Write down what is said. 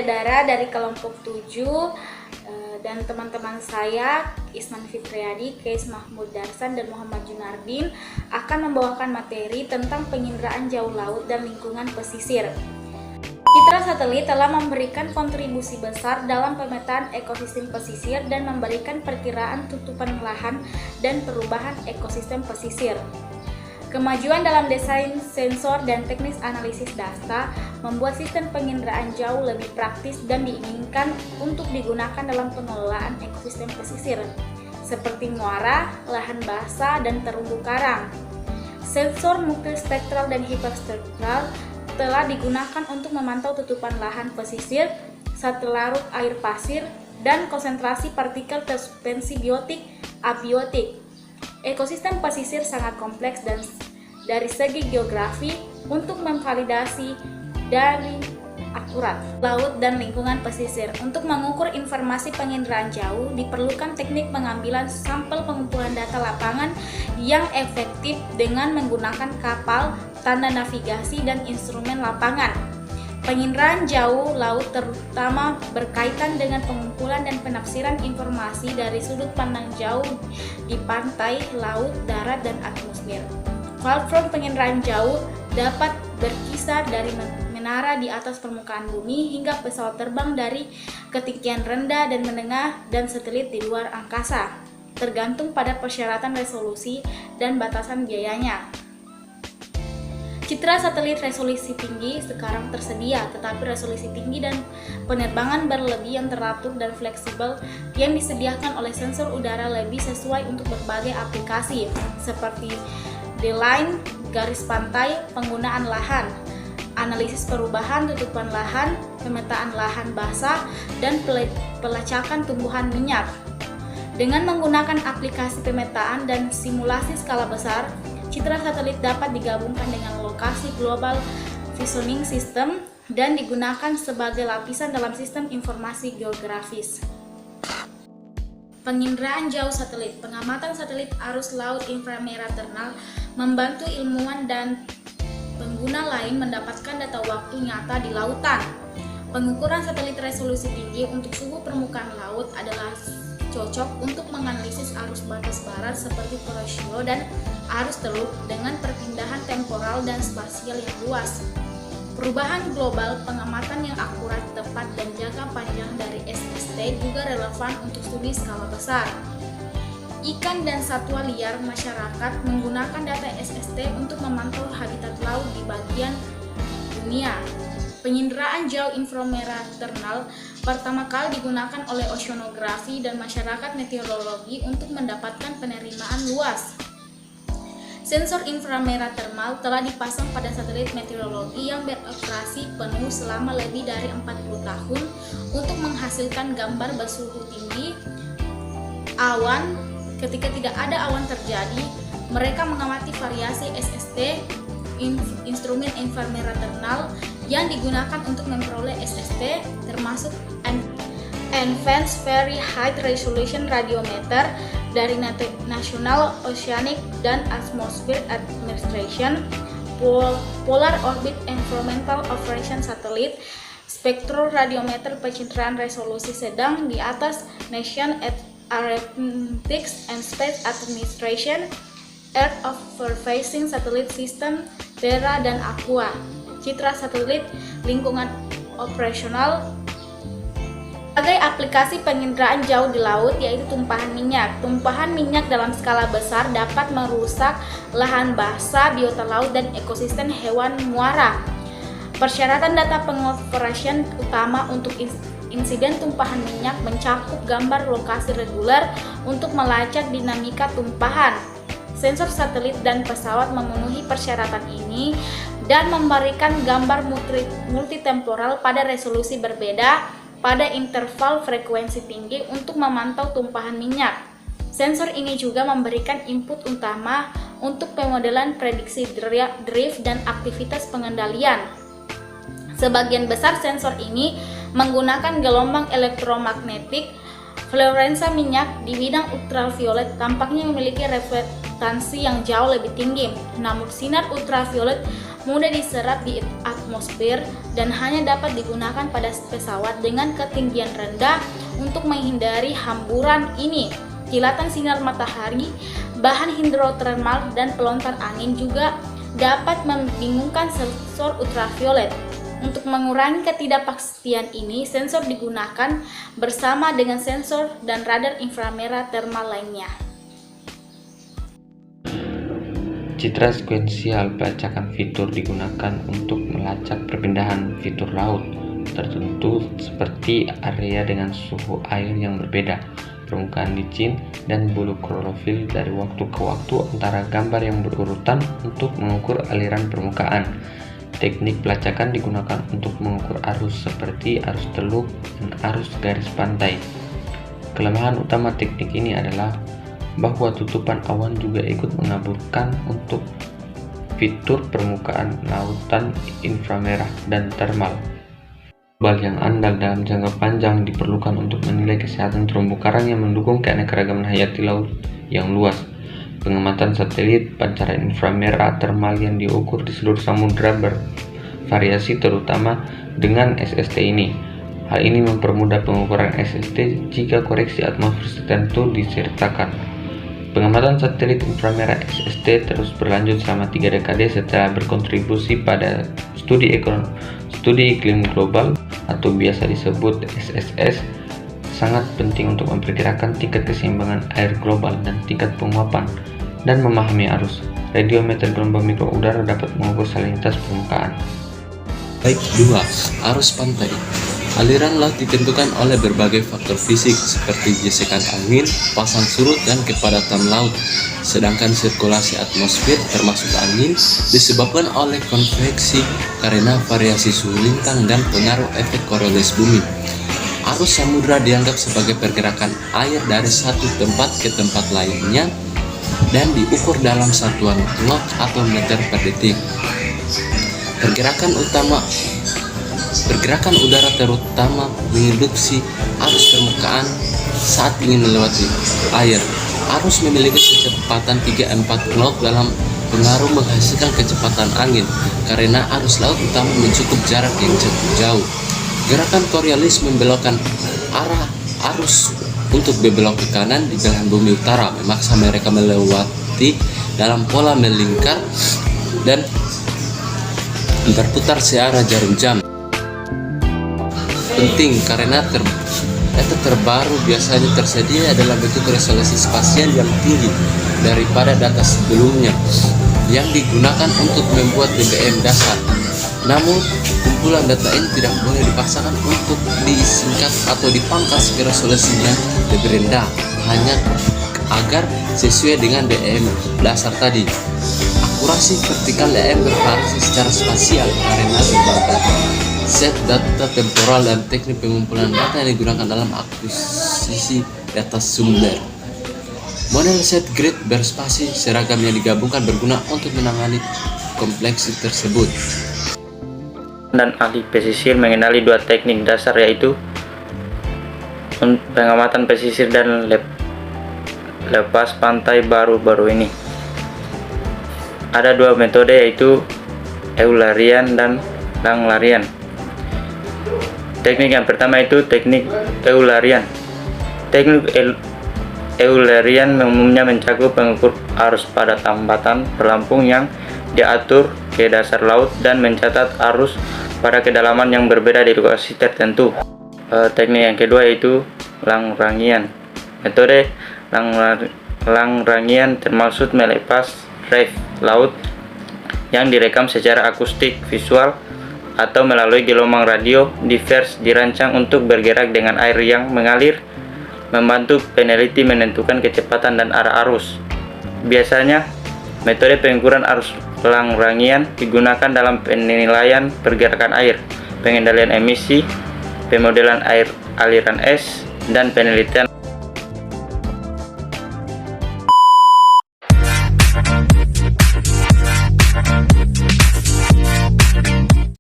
saya Dara dari kelompok 7 dan teman-teman saya Isman Fitriadi, Keis Mahmud Darsan, dan Muhammad Junardin akan membawakan materi tentang penginderaan jauh laut dan lingkungan pesisir. Citra satelit telah memberikan kontribusi besar dalam pemetaan ekosistem pesisir dan memberikan perkiraan tutupan lahan dan perubahan ekosistem pesisir. Kemajuan dalam desain sensor dan teknis analisis data membuat sistem penginderaan jauh lebih praktis dan diinginkan untuk digunakan dalam pengelolaan ekosistem pesisir, seperti muara, lahan basah, dan terumbu karang. Sensor multispektral dan hiperspektral telah digunakan untuk memantau tutupan lahan pesisir, saat larut air pasir, dan konsentrasi partikel tersuspensi biotik, abiotik. Ekosistem pesisir sangat kompleks dan dari segi geografi untuk memvalidasi dari akurat laut dan lingkungan pesisir. Untuk mengukur informasi penginderaan jauh diperlukan teknik pengambilan sampel pengumpulan data lapangan yang efektif dengan menggunakan kapal, tanda navigasi, dan instrumen lapangan. Penginderaan jauh laut terutama berkaitan dengan pengumpulan dan penafsiran informasi dari sudut pandang jauh di pantai, laut, darat, dan atmosfer. Platform penginderaan jauh dapat berkisar dari menara di atas permukaan bumi hingga pesawat terbang dari ketinggian rendah dan menengah dan satelit di luar angkasa, tergantung pada persyaratan resolusi dan batasan biayanya. Citra satelit resolusi tinggi sekarang tersedia, tetapi resolusi tinggi dan penerbangan berlebih yang teratur dan fleksibel yang disediakan oleh sensor udara lebih sesuai untuk berbagai aplikasi, seperti deline, garis pantai, penggunaan lahan, analisis perubahan tutupan lahan, pemetaan lahan basah, dan pelacakan tumbuhan minyak. Dengan menggunakan aplikasi pemetaan dan simulasi skala besar, citra satelit dapat digabungkan dengan lokasi global visioning system dan digunakan sebagai lapisan dalam sistem informasi geografis. Penginderaan jauh satelit. Pengamatan satelit arus laut inframerah thermal membantu ilmuwan dan pengguna lain mendapatkan data waktu nyata di lautan. Pengukuran satelit resolusi tinggi untuk suhu permukaan laut adalah cocok untuk menganalisis arus batas barat seperti Kuroshio dan arus teluk dengan perpindahan temporal dan spasial yang luas. Perubahan global, pengamatan yang akurat, tepat, dan jangka panjang dari SST juga relevan untuk studi skala besar. Ikan dan satwa liar masyarakat menggunakan data SST untuk memantau habitat laut di bagian dunia. Penginderaan jauh inframerah thermal pertama kali digunakan oleh oceanografi dan masyarakat meteorologi untuk mendapatkan penerimaan luas. Sensor inframerah thermal telah dipasang pada satelit meteorologi yang beroperasi penuh selama lebih dari 40 tahun untuk menghasilkan gambar bersuhu tinggi, awan. Ketika tidak ada awan terjadi, mereka mengamati variasi SST, instrumen inframerah thermal yang digunakan untuk memperoleh SST, termasuk Advanced Very High Resolution Radiometer dari National Oceanic and Atmospheric Administration, Polar Orbit Environmental Operations Satellite, Spectral Radiometer pencitraan resolusi sedang di atas National Aeronautics and Space Administration, Earth Observation Satellite System, Terra, dan Aqua. Citra satelit lingkungan operasional. Sebagai aplikasi penginderaan jauh di laut yaitu tumpahan minyak. Tumpahan minyak dalam skala besar dapat merusak lahan basah, biota laut, dan ekosistem hewan muara. Persyaratan data pengoperasian utama untuk insiden tumpahan minyak mencakup gambar lokasi reguler untuk melacak dinamika tumpahan. Sensor satelit dan pesawat memenuhi persyaratan ini dan memberikan gambar multitemporal pada resolusi berbeda pada interval frekuensi tinggi untuk memantau tumpahan minyak. Sensor ini juga memberikan input utama untuk pemodelan prediksi drift dan aktivitas pengendalian. Sebagian besar sensor ini menggunakan gelombang elektromagnetik. Fluorensa minyak di bidang ultraviolet tampaknya memiliki reflektansi yang jauh lebih tinggi, namun sinar ultraviolet mudah diserap di atmosfer, dan hanya dapat digunakan pada pesawat dengan ketinggian rendah untuk menghindari hamburan ini. Kilatan sinar matahari, bahan hidrotermal, dan pelontar angin juga dapat membingungkan sensor ultraviolet. Untuk mengurangi ketidakpastian ini, sensor digunakan bersama dengan sensor dan radar inframerah termal lainnya. Citra sekuensial pelacakan fitur digunakan untuk melacak perpindahan fitur laut tertentu seperti area dengan suhu air yang berbeda, permukaan licin, dan bulu klorofil dari waktu ke waktu antara gambar yang berurutan untuk mengukur aliran permukaan. Teknik pelacakan digunakan untuk mengukur arus seperti arus teluk dan arus garis pantai. Kelemahan utama teknik ini adalah bahwa tutupan awan juga ikut mengaburkan untuk fitur permukaan lautan inframerah dan termal. Global yang andal dalam jangka panjang diperlukan untuk menilai kesehatan terumbu karang yang mendukung keanekaragaman hayati laut yang luas. Pengamatan satelit pancaran inframerah termal yang diukur di seluruh samudra bervariasi terutama dengan SST ini. Hal ini mempermudah pengukuran SST jika koreksi atmosfer tertentu disertakan. Pengamatan satelit inframerah SST terus berlanjut selama 3 dekade setelah berkontribusi pada studi iklim global atau biasa disebut SSS, sangat penting untuk memperkirakan tingkat keseimbangan air global dan tingkat penguapan, dan memahami arus. Radiometer gelombang mikro udara dapat mengukur salinitas permukaan. Baik 2. Arus pantai. Aliran laut ditentukan oleh berbagai faktor fisik seperti gesekan angin, pasang surut, dan kepadatan laut. Sedangkan sirkulasi atmosfer termasuk angin disebabkan oleh konveksi karena variasi suhu lintang dan pengaruh efek Coriolis bumi. Arus samudra dianggap sebagai pergerakan air dari satu tempat ke tempat lainnya dan diukur dalam satuan knot atau meter per detik. Pergerakan udara terutama menginduksi arus permukaan saat ingin melewati air. Arus memiliki kecepatan 3-4 knot dalam pengaruh menghasilkan kecepatan angin karena arus laut utama mencukup jarak yang cukup jauh. Gerakan Coriolis membelokkan arah arus untuk berbelok ke kanan di belahan bumi utara, memaksa mereka melewati dalam pola melingkar dan berputar searah jarum jam. Penting karena data terbaru biasanya tersedia dalam bentuk resolusi spasial yang tinggi daripada data sebelumnya yang digunakan untuk membuat BBM dasar. Namun, kumpulan data ini tidak boleh dipaksakan untuk disingkat atau dipangkas ke resolusi yang lebih rendah hanya agar sesuai dengan BBM dasar tadi. Akurasi vertikal BBM bervariasi secara spasial karena berbagai set data temporal dan teknik pengumpulan data yang digunakan dalam akuisisi data sumber. Model set grid berspasi seragam yang digabungkan berguna untuk menangani kompleksitas tersebut. Dan ahli pesisir mengenali 2 teknik dasar, yaitu pengamatan pesisir dan lepas pantai baru-baru ini. Ada 2 metode, yaitu Eulerian dan Langlarian. Teknik yang pertama itu teknik Eulerian. Teknik Eulerian umumnya mencakup mengukur arus pada tambatan pelampung yang diatur ke dasar laut dan mencatat arus pada kedalaman yang berbeda di lokasi tertentu. Teknik yang kedua yaitu Lagrangian. Metode Lagrangian termaksud melepas ref laut yang direkam secara akustik visual atau melalui gelombang radio divers dirancang untuk bergerak dengan air yang mengalir, membantu peneliti menentukan kecepatan dan arah arus. Biasanya, metode pengukuran arus Lagrangian digunakan dalam penilaian pergerakan air, pengendalian emisi, pemodelan air aliran es, dan penelitian